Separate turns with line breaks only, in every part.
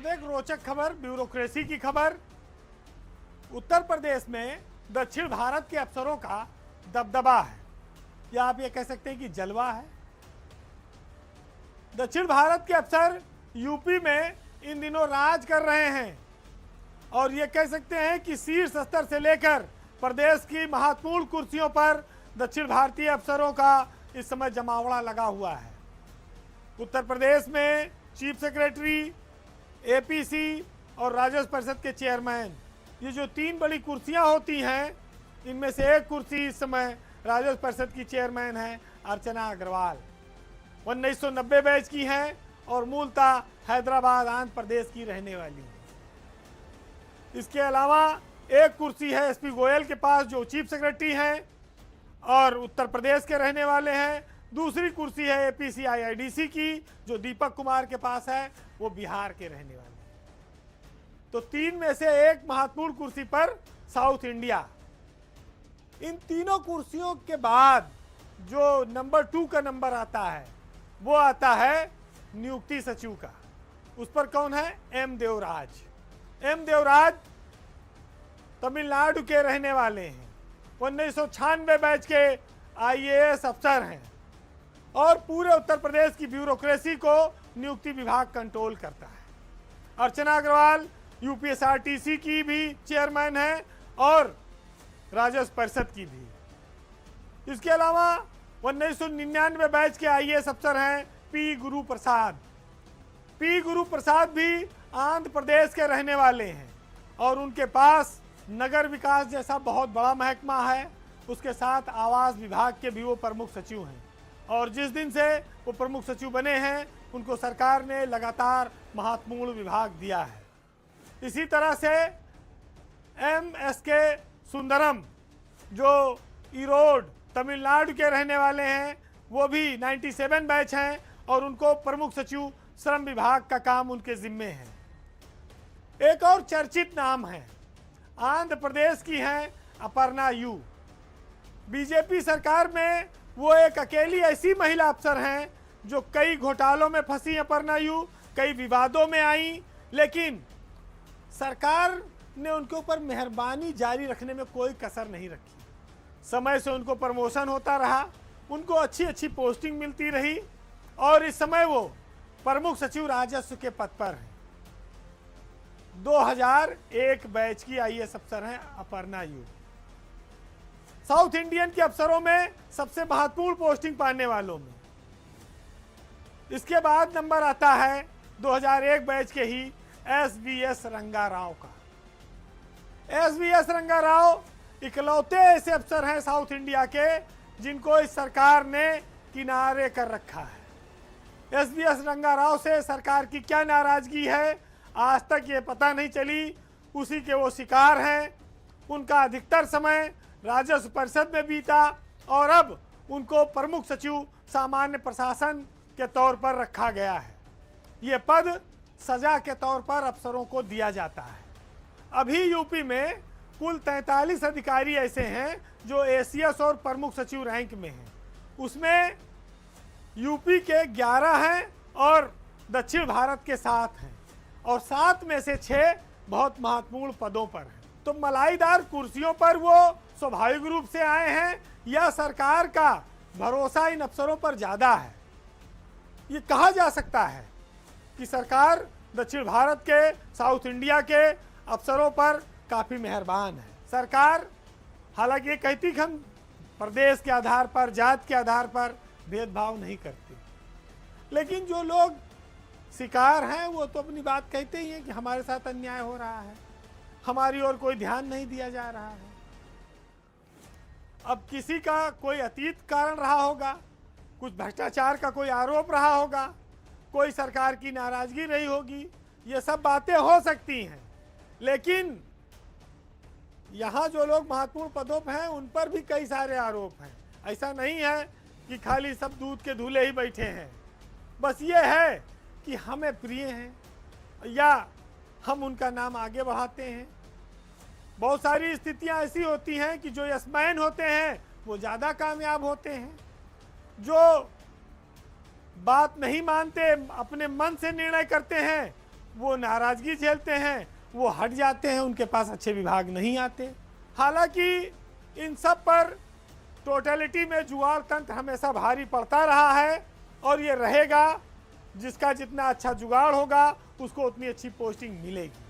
अब एक रोचक खबर, ब्यूरोक्रेसी की खबर। उत्तर प्रदेश में दक्षिण भारत के अफसरों का दबदबा है, या आप ये कह सकते हैं कि जलवा है। दक्षिण भारत के अफसर यूपी में इन दिनों राज कर रहे हैं और ये कह सकते हैं कि शीर्ष स्तर से लेकर प्रदेश की महत्वपूर्ण कुर्सियों पर दक्षिण भारतीय अफसरों का इस समय जमावड़ा लगा हुआ है। उत्तर प्रदेश में चीफ सेक्रेटरी, एपीसी और राजस्व परिषद के चेयरमैन, ये जो तीन बड़ी कुर्सियां होती हैं, इनमें से एक कुर्सी इस समय राजस्व परिषद की चेयरमैन है अर्चना अग्रवाल। 1990 बैच की हैं और मूलतः हैदराबाद आंध्र प्रदेश की रहने वाली है। इसके अलावा एक कुर्सी है एसपी गोयल के पास, जो चीफ सेक्रेटरी हैं और उत्तर प्रदेश के रहने वाले हैं। दूसरी कुर्सी है एपीसी आईआईडीसी की, जो दीपक कुमार के पास है, वो बिहार के रहने वाले हैं। तो तीन में से एक महत्वपूर्ण कुर्सी पर साउथ इंडिया। इन तीनों कुर्सियों के बाद जो नंबर 2 का नंबर आता है, वो आता है नियुक्ति सचिव का। उस पर कौन है? एम देवराज। एम देवराज तमिलनाडु के रहने वाले हैं, 1996 बैच के आईएएस अफसर हैं और पूरे उत्तर प्रदेश की ब्यूरोक्रेसी को नियुक्ति विभाग कंट्रोल करता है। अर्चना अग्रवाल यूपीएसआरटीसी की भी चेयरमैन है और राजस्व परिषद की भी। इसके अलावा 1999 बैच के आईएएस अफसर हैं पी गुरु प्रसाद। पी गुरु प्रसाद भी आंध्र प्रदेश के रहने वाले हैं और उनके पास नगर विकास जैसा बहुत बड़ा महकमा है, उसके साथ आवास विभाग के भी वो प्रमुख सचिव हैं और जिस दिन से वो प्रमुख सचिव बने हैं, उनको सरकार ने लगातार महत्वपूर्ण विभाग दिया है। इसी तरह से एमएसके सुंदरम, जो इरोड तमिलनाडु के रहने वाले हैं, वो भी 97 बैच हैं और उनको प्रमुख सचिव श्रम विभाग का काम उनके जिम्मे है। एक और चर्चित नाम है, आंध्र प्रदेश की हैं अपर्णा यू। बीजेपी सरकार में वो एक अकेली ऐसी महिला अफसर हैं जो कई घोटालों में फंसी। अपर्णा यू कई विवादों में आई, लेकिन सरकार ने उनके ऊपर मेहरबानी जारी रखने में कोई कसर नहीं रखी। समय से उनको प्रमोशन होता रहा, उनको अच्छी अच्छी पोस्टिंग मिलती रही और इस समय वो प्रमुख सचिव राजस्व के पद पर हैं। 2001 बैच की आईएएस अफसर हैं अपर्णा यू। साउथ इंडियन के अफसरों में सबसे महत्वपूर्ण पोस्टिंग पाने वालों में। इसके बाद नंबर आता है 2001 बैच के ही एसवीएस रंगा राव का। एसवीएस रंगा राव इकलौते ऐसे अफसर हैं साउथ इंडिया के जिनको इस सरकार ने किनारे कर रखा है। एसवीएस रंगा राव से सरकार की क्या नाराजगी है, आज तक ये पता नहीं चली। उसी के वो शिकार हैं। उनका अधिकतर समय राजस्व परिषद में बीता और अब उनको प्रमुख सचिव सामान्य प्रशासन के तौर पर रखा गया है। ये पद सजा के तौर पर अफसरों को दिया जाता है। अभी यूपी में कुल 43 अधिकारी ऐसे हैं जो एसीएस और प्रमुख सचिव रैंक में हैं। उसमें यूपी के 11 हैं और दक्षिण भारत के 7 हैं और 7 में से 6 बहुत महत्वपूर्ण पदों पर हैं। तो मलाईदार कुर्सियों पर वो स्वाभाविक रूप से आए हैं या सरकार का भरोसा इन अफसरों पर ज़्यादा है? ये कहा जा सकता है कि सरकार दक्षिण भारत के, साउथ इंडिया के अफसरों पर काफ़ी मेहरबान है। सरकार हालांकि ये कहती कि हम प्रदेश के आधार पर, जात के आधार पर भेदभाव नहीं करती, लेकिन जो लोग शिकार हैं वो तो अपनी बात कहते ही हैं कि हमारे साथ अन्याय हो रहा है, हमारी ओर कोई ध्यान नहीं दिया जा रहा है। अब किसी का कोई अतीत कारण रहा होगा, कुछ भ्रष्टाचार का कोई आरोप रहा होगा, कोई सरकार की नाराजगी रही होगी, ये सब बातें हो सकती हैं, लेकिन यहाँ जो लोग महत्वपूर्ण पदों पर हैं उन पर भी कई सारे आरोप हैं। ऐसा नहीं है कि खाली सब दूध के धूले ही बैठे हैं। बस ये है कि हमें प्रिय हैं या हम उनका नाम आगे बढ़ाते हैं। बहुत सारी स्थितियां ऐसी होती हैं कि जो यशमैन होते हैं वो ज़्यादा कामयाब होते हैं, जो बात नहीं मानते, अपने मन से निर्णय करते हैं, वो नाराजगी झेलते हैं, वो हट जाते हैं, उनके पास अच्छे विभाग नहीं आते। हालांकि इन सब पर टोटलिटी में जुगाड़ तंत्र हमेशा भारी पड़ता रहा है और ये रहेगा। जिसका जितना अच्छा जुगाड़ होगा उसको उतनी अच्छी पोस्टिंग मिलेगी।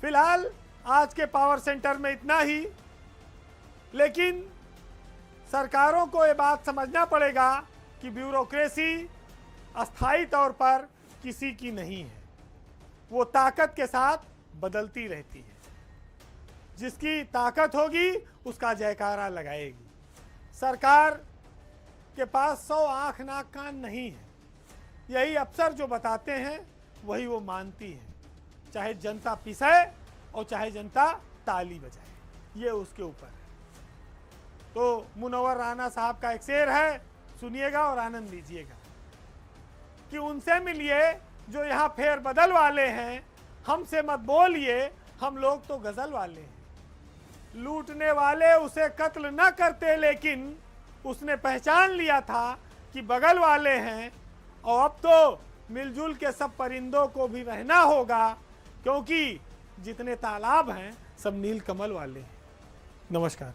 फिलहाल आज के पावर सेंटर में इतना ही, लेकिन सरकारों को ये बात समझना पड़ेगा कि ब्यूरोक्रेसी अस्थायी तौर पर किसी की नहीं है, वो ताकत के साथ बदलती रहती है। जिसकी ताकत होगी उसका जयकारा लगाएगी। सरकार के पास 100 आँख नाक कान नहीं है, यही अफसर जो बताते हैं वही वो मानती है, चाहे जनता पिसे और चाहे जनता ताली बजाए, ये उसके ऊपर है। तो मुनव्वर राना साहब का एक शेर है, सुनिएगा और आनंद लीजिएगा कि उनसे मिलिए जो यहाँ फेर बदल वाले हैं, हमसे मत बोलिए हम लोग तो गजल वाले हैं। लूटने वाले उसे कत्ल न करते, लेकिन उसने पहचान लिया था कि बगल वाले हैं। और अब तो मिलजुल के सब परिंदों को भी रहना होगा, क्योंकि जितने तालाब हैं सब नील कमल वाले हैं। नमस्कार।